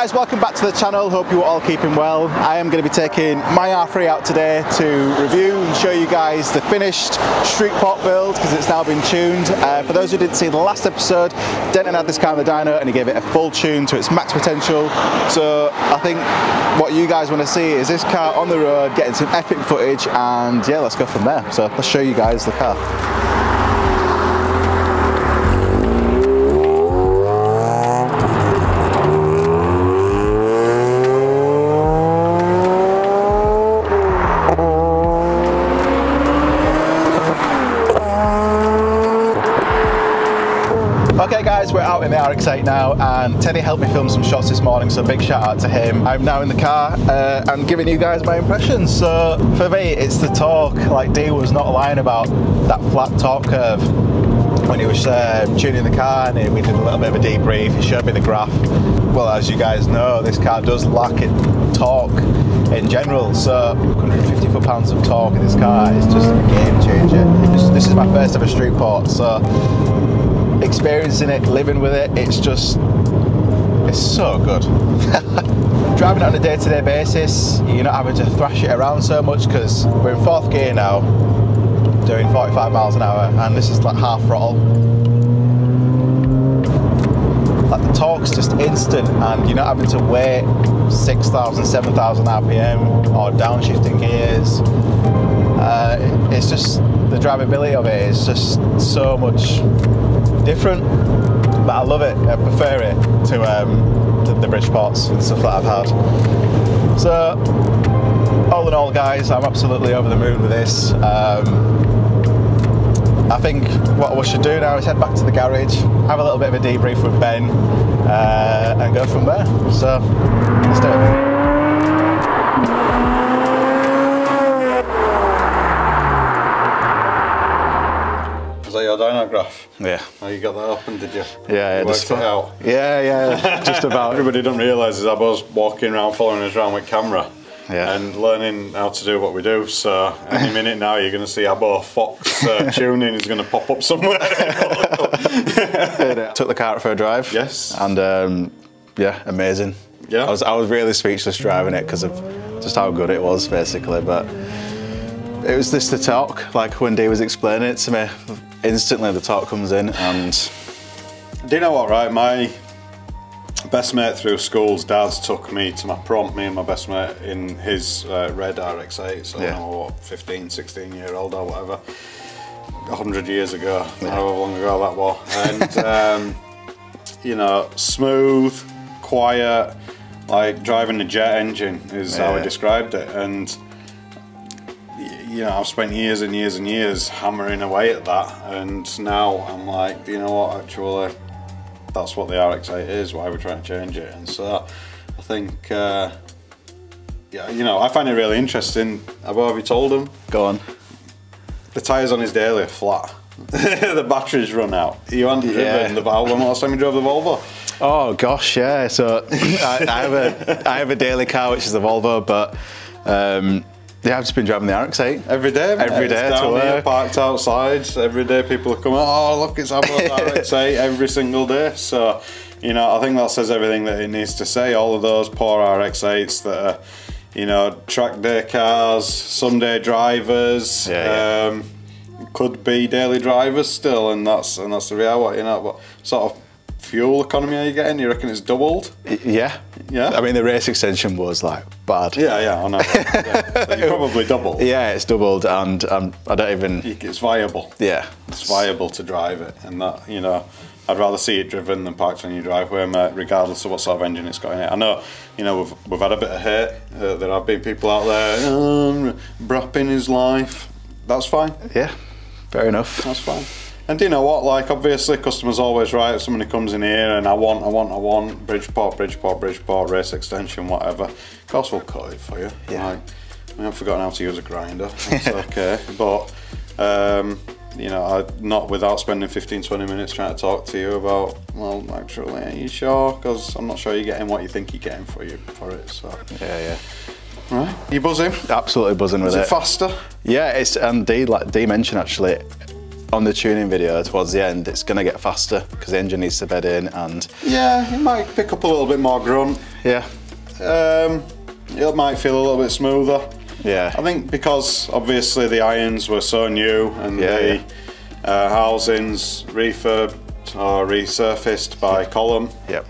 guys, welcome back to the channel. Hope you're all keeping well. I am going to be taking my R3 out today to review and show you guys the finished street pot build because it's now been tuned. For those who didn't see the last episode, Denton had this car in the dyno and he gave it a full tune to its max potential. So I think what you guys want to see is this car on the road getting some epic footage, and yeah, let's go from there. So let's show you guys the car. Okay guys, we're out in the RX-8 now, and Teddy helped me film some shots this morning, so big shout out to him. I'm now in the car and giving you guys my impressions. So for me, it's the torque. Like Dee was not lying about that flat torque curve when he was tuning the car, and we did a little bit of a debrief. He showed me the graph. Well, as you guys know, this car does lack in torque in general, so 150 foot-pounds of torque in this car is just a game changer. This is my first ever street port, so experiencing it, living with it, it's so good. Driving it on a day-to-day basis, you're not having to thrash it around so much because we're in fourth gear now, doing 45 miles an hour, and this is like half throttle. Like the torque's just instant, and you're not having to wait 6,000, 7,000 RPM or downshifting gears. It's just, the drivability of it is just so much different, but I love it. I prefer it to the bridge ports and stuff that I've had. So all in all guys, I'm absolutely over the moon with this. I think what we should do now is head back to the garage, have a little bit of a debrief with Ben, and go from there. So let's do it. Is that your dyno graph? Yeah. Oh, you got that up, and did you? Yeah, you worked it out. Yeah, just about. Everybody don't realise is Habbo's walking around, following us around with camera, and learning how to do what we do. So any minute now, you're going to see Habbo Fox tuning is going to pop up somewhere. Took the car out for a drive. Yes. And yeah, amazing. Yeah. I was really speechless driving it because of just how good it was, basically. But it was just the torque. Like when Dee was explaining it to me, instantly the torque comes in. And do you know what, right? My best mate through school's dad's took me to my prom, me and my best mate, in his red RX-8, so yeah. I don't know what, 15, 16 year old or whatever, 100 years ago, however long ago that was. And you know, smooth, quiet, like driving a jet engine is how I described it. And you know, I've spent years and years and years hammering away at that, and now I'm like, you know what, actually that's what the RX-8 is, why we're trying to change it. And so I think yeah, you know, I find it really interesting. Habbo, have you told him? go on. The tyres on his daily are flat. The batteries run out. You haven't driven the Volvo. When last time you drove the Volvo? Oh gosh, yeah. So I have a daily car, which is the Volvo, but yeah, I've just been driving the RX-8 every day. Mate. Every day it's down to work. Here, parked outside. Every day people are coming. Oh look, it's Habbo's RX-8 every single day. So you know, I think that says everything that it needs to say. All of those poor RX-8s that are, you know, track day cars, Sunday drivers. Could be daily drivers still, and that's the reality. You know, what sort of fuel economy are you getting? You reckon it's doubled? Yeah. I mean, the race extension was like bad. Yeah, I know. Yeah. So you probably doubled. Yeah, it's doubled, and I don't even. It's viable. Yeah, it's viable to drive it, and that, you know, I'd rather see it driven than parked on your driveway, mate, regardless of what sort of engine it's got in it. I know, you know, we've had a bit of hate. There have been people out there brapping his life. That's fine. Yeah, fair enough. That's fine. And do you know what, like, obviously customers always right, if somebody comes in here and I want Bridgeport, race extension, whatever, of course we'll cut it for you. Yeah. Like, I haven't forgotten how to use a grinder, that's okay. But, you know, not without spending 15-20 minutes trying to talk to you about, well, actually, are you sure? Because I'm not sure you're getting what you think you're getting for it, so. Yeah. Right, you buzzing? Absolutely buzzing with it. Is it faster? Yeah, it's, and Dee, like Dee mentioned actually, on the tuning video towards the end, it's going to get faster because the engine needs to bed in and... Yeah, it might pick up a little bit more grunt. Yeah. It might feel a little bit smoother. Yeah. I think because obviously the irons were so new and the housings refurbed or resurfaced by Column. Yep.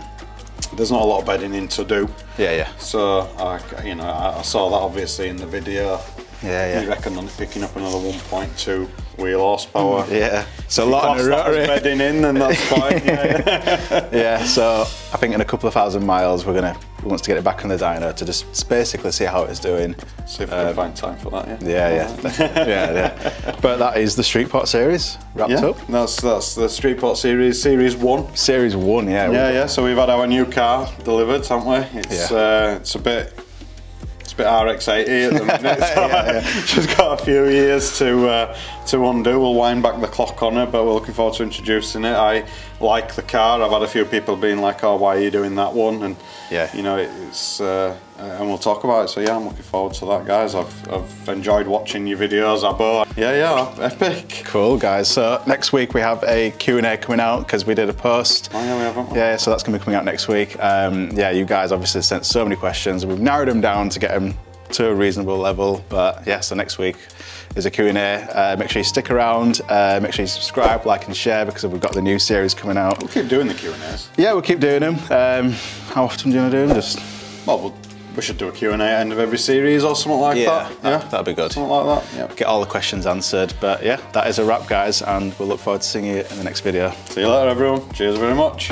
There's not a lot of bedding in to do. Yeah, yeah. So I saw that obviously in the video. Yeah, yeah. You reckon on it picking up another 1.2 wheel horsepower. Yeah. So a lot on a rotary. Bedding in, then that's fine. Yeah. Yeah. So I think in a couple of thousand miles, we want to get it back on the dyno to just basically see how it's doing. See if we can find time for that. Yeah. Yeah. But that is the Streetport series wrapped up. That's the Streetport series, Series 1. Series 1, yeah. Yeah. So we've had our new car delivered, haven't we? It's a bit RX-8 at the minute. So she's got a few years to undo. We'll wind back the clock on her, but we're looking forward to introducing it. I like the car. I've had a few people being like, "Oh, why are you doing that one?" And you know, it's and we'll talk about it. So yeah, I'm looking forward to that, guys. I've enjoyed watching your videos, Habbo. Yeah, epic. Cool, guys. So next week we have a Q&A coming out because we did a post. Oh yeah, we haven't. Yeah, so that's going to be coming out next week. Yeah, you guys obviously sent so many questions. We've narrowed them down to get them to a reasonable level, but yeah, so next week is a Q&A. Make sure you stick around, make sure you subscribe, like and share because we've got the new series coming out. We'll keep doing the Q&As. Yeah, we'll keep doing them. How often do you want to do them? Just... Well, we should do a Q&A at the end of every series or something like that. Yeah, that'd be good. Something like that, yeah. Get all the questions answered, but yeah, that is a wrap, guys, and we'll look forward to seeing you in the next video. See you later, everyone. Cheers very much.